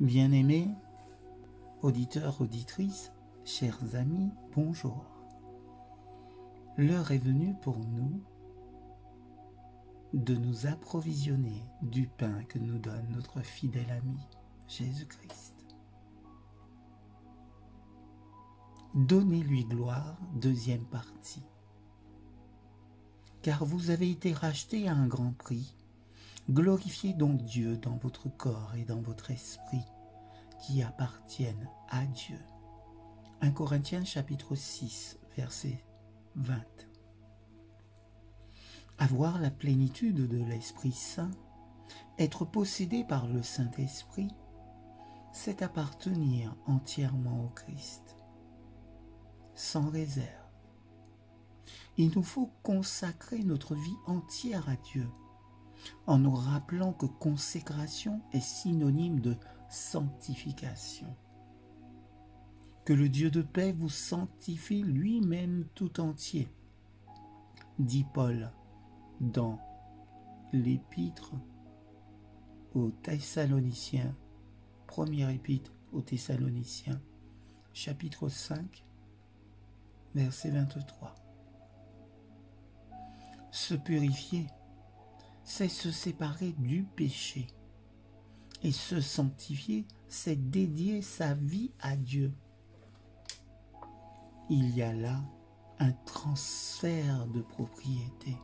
Bien-aimés, auditeurs, auditrices, chers amis, bonjour. L'heure est venue pour nous de nous approvisionner du pain que nous donne notre fidèle ami, Jésus-Christ. Donnez-lui gloire, deuxième partie. Car vous avez été rachetés à un grand prix. Glorifiez donc Dieu dans votre corps et dans votre esprit qui appartiennent à Dieu. 1 Corinthiens chapitre 6, verset 20. Avoir la plénitude de l'Esprit Saint, être possédé par le Saint-Esprit, c'est appartenir entièrement au Christ, sans réserve. Il nous faut consacrer notre vie entière à Dieu, en nous rappelant que consécration est synonyme de sanctification. Que le Dieu de paix vous sanctifie lui-même tout entier, dit Paul dans l'épître aux Thessaloniciens, première épître aux Thessaloniciens, chapitre 5, verset 23. Se purifier, c'est se séparer du péché. Et se sanctifier, c'est dédier sa vie à Dieu. Il y a là un transfert de propriété.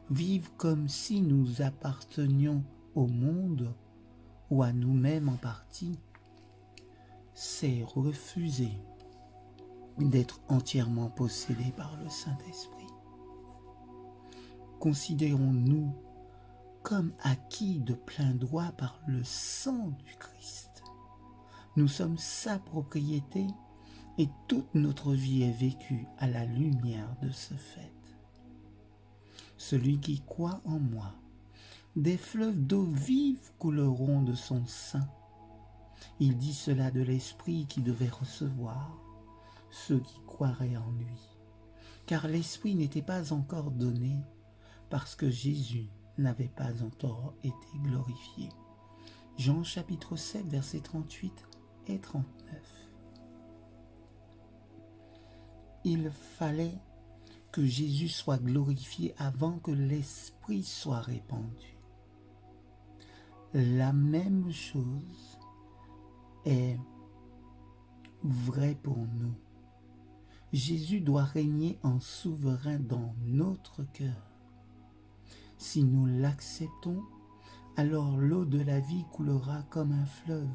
Vivre comme si nous appartenions au monde ou à nous-mêmes en partie, c'est refuser d'être entièrement possédé par le Saint-Esprit. Considérons-nous comme acquis de plein droit par le sang du Christ. Nous sommes sa propriété et toute notre vie est vécue à la lumière de ce fait. Celui qui croit en moi, des fleuves d'eau vive couleront de son sein. Il dit cela de l'Esprit qui devait recevoir ceux qui croiraient en lui. Car l'Esprit n'était pas encore donné parce que Jésus n'avait pas encore été glorifié. Jean chapitre 7, versets 38 et 39. Il fallait que Jésus soit glorifié avant que l'Esprit soit répandu. La même chose est vraie pour nous. Jésus doit régner en souverain dans notre cœur. Si nous l'acceptons, alors l'eau de la vie coulera comme un fleuve.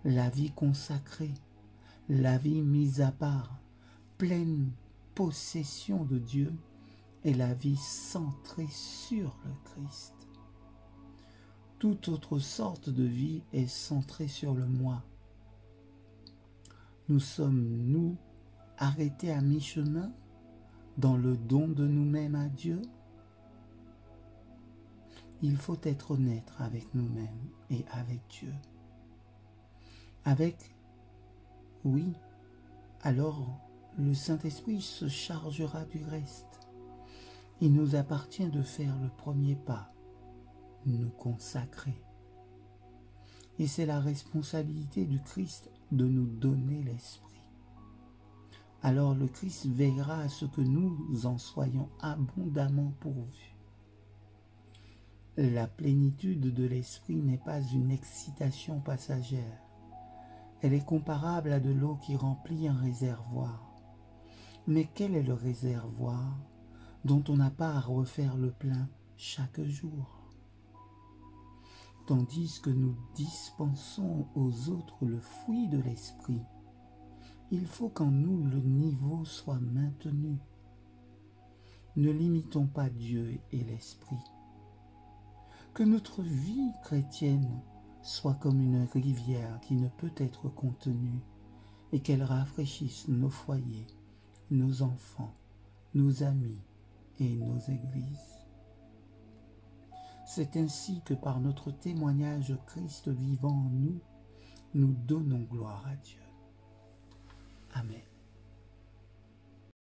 La vie consacrée, la vie mise à part, pleine possession de Dieu est la vie centrée sur le Christ. Toute autre sorte de vie est centrée sur le moi. Nous sommes, nous, arrêtés à mi-chemin dans le don de nous-mêmes à Dieu? Il faut être honnête avec nous-mêmes et avec Dieu. Oui, alors le Saint-Esprit se chargera du reste. Il nous appartient de faire le premier pas, nous consacrer. Et c'est la responsabilité du Christ de nous donner l'Esprit. Alors le Christ veillera à ce que nous en soyons abondamment pourvus. La plénitude de l'Esprit n'est pas une excitation passagère. Elle est comparable à de l'eau qui remplit un réservoir. Mais quel est le réservoir dont on n'a pas à refaire le plein chaque jour? Tandis que nous dispensons aux autres le fruit de l'Esprit, il faut qu'en nous le niveau soit maintenu. Ne limitons pas Dieu et l'Esprit. Que notre vie chrétienne soit comme une rivière qui ne peut être contenue et qu'elle rafraîchisse nos foyers, nos enfants, nos amis et nos églises. C'est ainsi que par notre témoignage Christ vivant en nous, nous donnons gloire à Dieu. Amen.